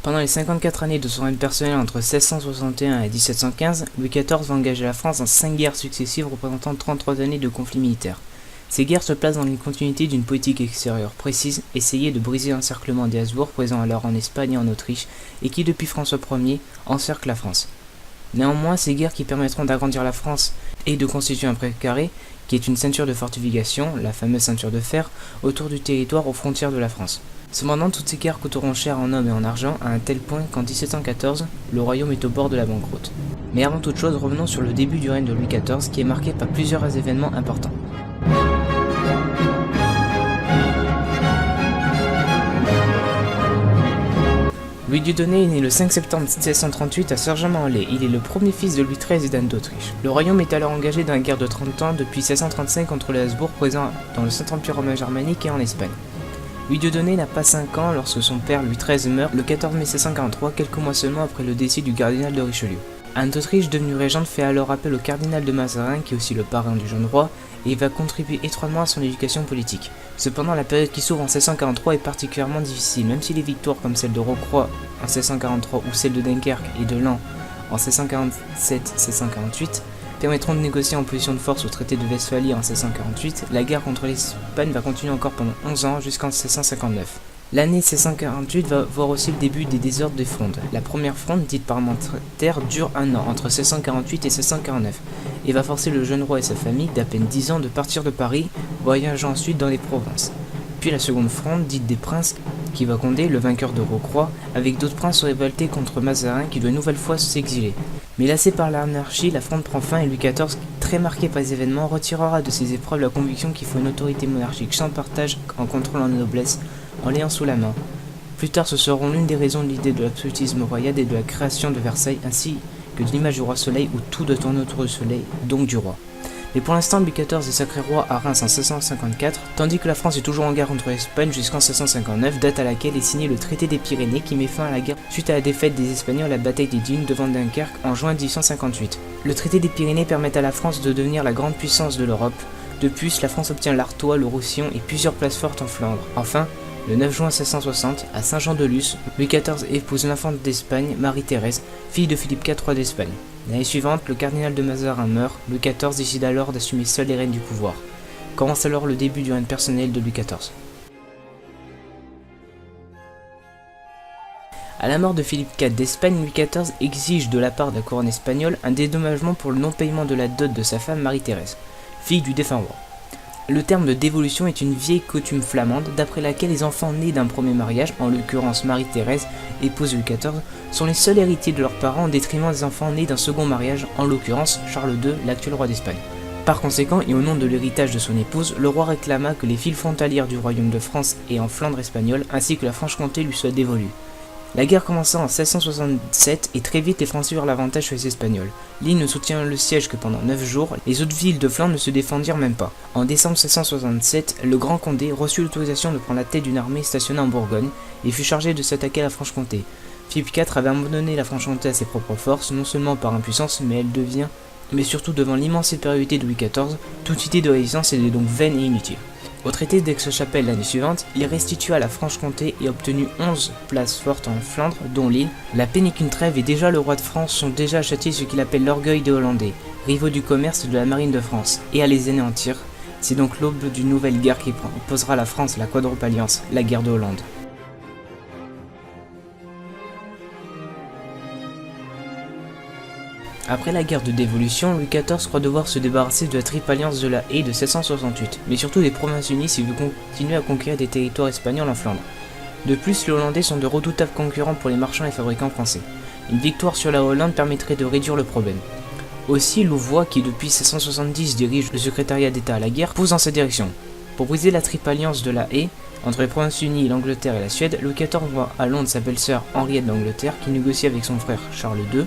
Pendant les 54 années de son règne personnel entre 1661 et 1715, Louis XIV va engager la France dans 5 guerres successives représentant 33 années de conflits militaires. Ces guerres se placent dans une continuité d'une politique extérieure précise, essayer de briser l'encerclement des Habsbourg présents alors en Espagne et en Autriche, et qui depuis François Ier encerclent la France. Néanmoins, ces guerres qui permettront d'agrandir la France et de constituer un précaré, qui est une ceinture de fortification, la fameuse ceinture de fer, autour du territoire aux frontières de la France. Cependant, toutes ces guerres coûteront cher en hommes et en argent à un tel point qu'en 1714, le royaume est au bord de la banqueroute. Mais avant toute chose, revenons sur le début du règne de Louis XIV qui est marqué par plusieurs événements importants. Louis Dieudonné est né le 5 septembre 1738 à Saint-Germain-en-Laye. Il est le premier fils de Louis XIII et d'Anne d'Autriche. Le royaume est alors engagé dans la guerre de 30 ans depuis 1635 contre les Habsbourg présents dans le Saint-Empire romain germanique et en Espagne. Louis Dieudonné n'a pas 5 ans lorsque son père Louis XIII meurt le 14 mai 1643, quelques mois seulement après le décès du cardinal de Richelieu. Anne d'Autriche, devenue régente, fait alors appel au cardinal de Mazarin, qui est aussi le parrain du jeune roi, et va contribuer étroitement à son éducation politique. Cependant, la période qui s'ouvre en 1643 est particulièrement difficile, même si les victoires comme celle de Rocroi en 1643 ou celle de Dunkerque et de Laon en 1647-1648 permettront de négocier en position de force au traité de Westphalie en 1648, la guerre contre l'Espagne va continuer encore pendant 11 ans jusqu'en 1659. L'année 1648 va voir aussi le début des désordres des frondes. La première fronde, dite parlementaire, dure un an, entre 1648 et 1649, et va forcer le jeune roi et sa famille, d'à peine 10 ans, de partir de Paris, voyageant ensuite dans les provinces. Puis la seconde fronde, dite des princes, qui va Condé, le vainqueur de Rocroi, avec d'autres princes se révolter contre Mazarin qui doit une nouvelle fois s'exiler. Mais lassé par l'anarchie, la fronde prend fin et Louis XIV, très marqué par les événements, retirera de ses épreuves la conviction qu'il faut une autorité monarchique sans partage en contrôlant la noblesse, en l'ayant sous la main. Plus tard, ce seront l'une des raisons de l'idée de l'absolutisme royal et de la création de Versailles, ainsi que de l'image du roi Soleil où tout doit tourner autour du soleil, donc du roi. Mais pour l'instant, Louis XIV est sacré roi à Reims en 1654, tandis que la France est toujours en guerre contre l'Espagne jusqu'en 1659, date à laquelle est signé le traité des Pyrénées qui met fin à la guerre suite à la défaite des Espagnols à la bataille des Dunes devant Dunkerque en juin 1858. Le traité des Pyrénées permet à la France de devenir la grande puissance de l'Europe. De plus, la France obtient l'Artois, le Roussillon et plusieurs places fortes en Flandre. Enfin, le 9 juin 1660, à Saint-Jean-de-Luz, Louis XIV épouse l'infante d'Espagne, Marie-Thérèse, fille de Philippe IV, roi d'Espagne. L'année suivante, le cardinal de Mazarin meurt, Louis XIV décide alors d'assumer seul les rênes du pouvoir. Commence alors le début du règne personnel de Louis XIV. À la mort de Philippe IV d'Espagne, Louis XIV exige de la part de la couronne espagnole un dédommagement pour le non-paiement de la dot de sa femme Marie-Thérèse, fille du défunt roi. Le terme de dévolution est une vieille coutume flamande d'après laquelle les enfants nés d'un premier mariage, en l'occurrence Marie-Thérèse, épouse de Louis XIV, sont les seuls héritiers de leurs parents au détriment des enfants nés d'un second mariage, en l'occurrence Charles II, l'actuel roi d'Espagne. Par conséquent, et au nom de l'héritage de son épouse, le roi réclama que les villes frontalières du royaume de France et en Flandre espagnole, ainsi que la Franche-Comté lui soient dévolues. La guerre commença en 1667 et très vite les Français eurent l'avantage sur les Espagnols. L'île ne soutient le siège que pendant 9 jours, les autres villes de Flandre ne se défendirent même pas. En décembre 1667, le Grand Condé reçut l'autorisation de prendre la tête d'une armée stationnée en Bourgogne et fut chargé de s'attaquer à la Franche-Comté. Philippe IV avait abandonné la Franche-Comté à ses propres forces, non seulement par impuissance, mais surtout devant l'immense supériorité de Louis XIV, toute idée de résistance était donc vaine et inutile. Au traité d'Aix-la-Chapelle l'année suivante, il restitua la Franche-Comté et obtenu 11 places fortes en Flandre, dont Lille. La peine n'est qu'une trêve et déjà le roi de France sont déjà à châtier ce qu'il appelle l'orgueil des Hollandais, rivaux du commerce et de la marine de France, et à les anéantir. C'est donc l'aube d'une nouvelle guerre qui opposera la France à la quadruple alliance, la guerre de Hollande. Après la guerre de dévolution, Louis XIV croit devoir se débarrasser de la triple alliance de la Haye de 1668, mais surtout des Provinces-Unies s'il veut continuer à conquérir des territoires espagnols en Flandre. De plus, les Hollandais sont de redoutables concurrents pour les marchands et fabricants français. Une victoire sur la Hollande permettrait de réduire le problème. Aussi, Louvois, qui depuis 1670 dirige le secrétariat d'État à la guerre, pousse dans cette direction. Pour briser la triple alliance de la Haye, entre les Provinces-Unies, l'Angleterre et la Suède, Louis XIV envoie à Londres sa belle-sœur Henriette d'Angleterre, qui négocie avec son frère Charles II,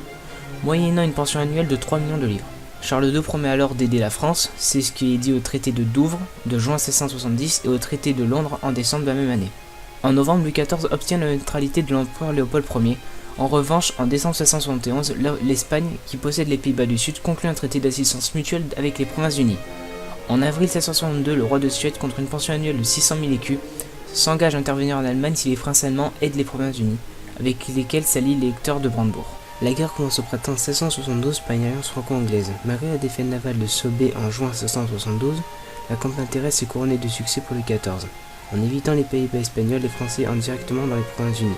moyennant une pension annuelle de 3 millions de livres. Charles II promet alors d'aider la France, c'est ce qui est dit au traité de Douvres de juin 1670 et au traité de Londres en décembre de la même année. En novembre, Louis XIV obtient la neutralité de l'empereur Léopold Ier. En revanche, en décembre 1671, l'Espagne, qui possède les Pays-Bas du Sud, conclut un traité d'assistance mutuelle avec les Provinces-Unies. En avril 1662, le roi de Suède, contre une pension annuelle de 600 000 écus, s'engage à intervenir en Allemagne si les princes allemands aident les Provinces-Unies. avec lesquels s'allient les Hector de Brandebourg. La guerre commence au printemps 1672 par une alliance franco-anglaise. Malgré la défaite navale de Sobey en juin 1672, la campagne terrestre est couronnée de succès pour Louis XIV. En évitant les Pays-Bas espagnols, les Français entrent directement dans les Provinces-Unies.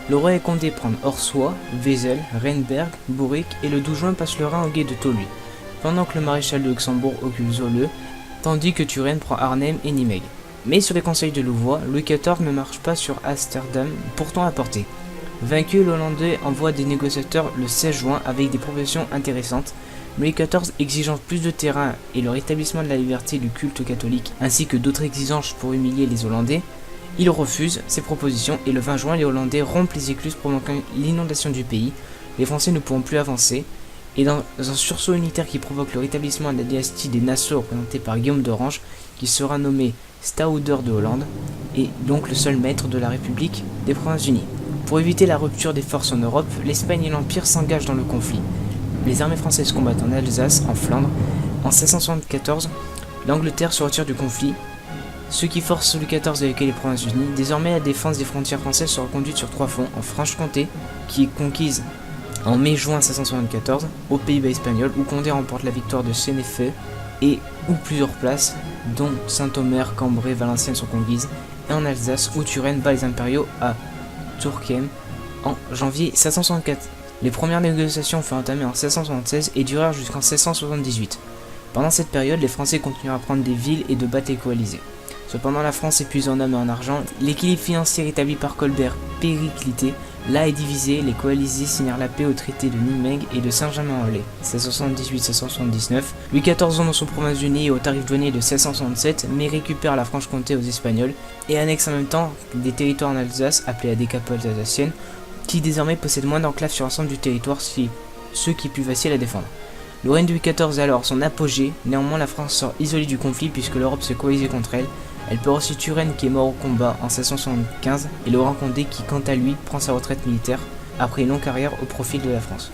Le roi est compté prendre Orsoy, Wesel, Rheinberg, Bourrique et le 12 juin passe le Rhin au gué de Tolu, pendant que le maréchal de Luxembourg occupe Zoleux, tandis que Turenne prend Arnhem et Nimègue. Mais sur les conseils de Louvois, Louis XIV ne marche pas sur Amsterdam, pourtant à portée. Vaincu, le Hollandais envoie des négociateurs le 16 juin avec des propositions intéressantes. Louis XIV exigeant plus de terrain et le rétablissement de la liberté du culte catholique, ainsi que d'autres exigences pour humilier les Hollandais, il refuse ces propositions et le 20 juin, les Hollandais rompent les écluses provoquant l'inondation du pays. Les Français ne pourront plus avancer. Et dans un sursaut unitaire qui provoque le rétablissement de la dynastie des Nassau représentée par Guillaume d'Orange, qui sera nommé Stadhouder de Hollande, et donc le seul maître de la République des Provinces-Unies. Pour éviter la rupture des forces en Europe, l'Espagne et l'Empire s'engagent dans le conflit. Les armées françaises combattent en Alsace, en Flandre. En 1674, l'Angleterre se retire du conflit, ce qui force Louis XIV à évacuer les Provinces-Unies. Désormais, la défense des frontières françaises sera conduite sur 3 fronts, en Franche-Comté, qui est conquise en mai-juin 1674, aux Pays-Bas espagnols, où Condé remporte la victoire de Sénéfeu, et où plusieurs places, dont Saint-Omer, Cambrai, Valenciennes sont conquises, et en Alsace, où Turenne bat les impériaux à Turckheim en janvier 1664. Les premières négociations furent entamées en 1676 et durèrent jusqu'en 1678. Pendant cette période, les Français continuèrent à prendre des villes et de battre les coalisés. Cependant, la France épuise en hommes et en argent, l'équilibre financier établi par Colbert périclité, là est divisé, les coalisés signèrent la paix au traité de Nimègue et de Saint-Germain-en-Laye, 1678-1679. Louis XIV dans son Provinces-Unies au tarif douanier de 1667, mais récupère la Franche-Comté aux Espagnols et annexe en même temps des territoires en Alsace, appelés la décapole alsacienne, qui désormais possède moins d'enclaves sur l'ensemble du territoire, ce qui est plus facile à défendre. Le règne de Louis XIV est alors son apogée, néanmoins la France sort isolée du conflit puisque l'Europe se coalisait contre elle. Elle perd aussi Turenne qui est mort au combat en 1675 et Laurent Condé qui quant à lui prend sa retraite militaire après une longue carrière au profit de la France.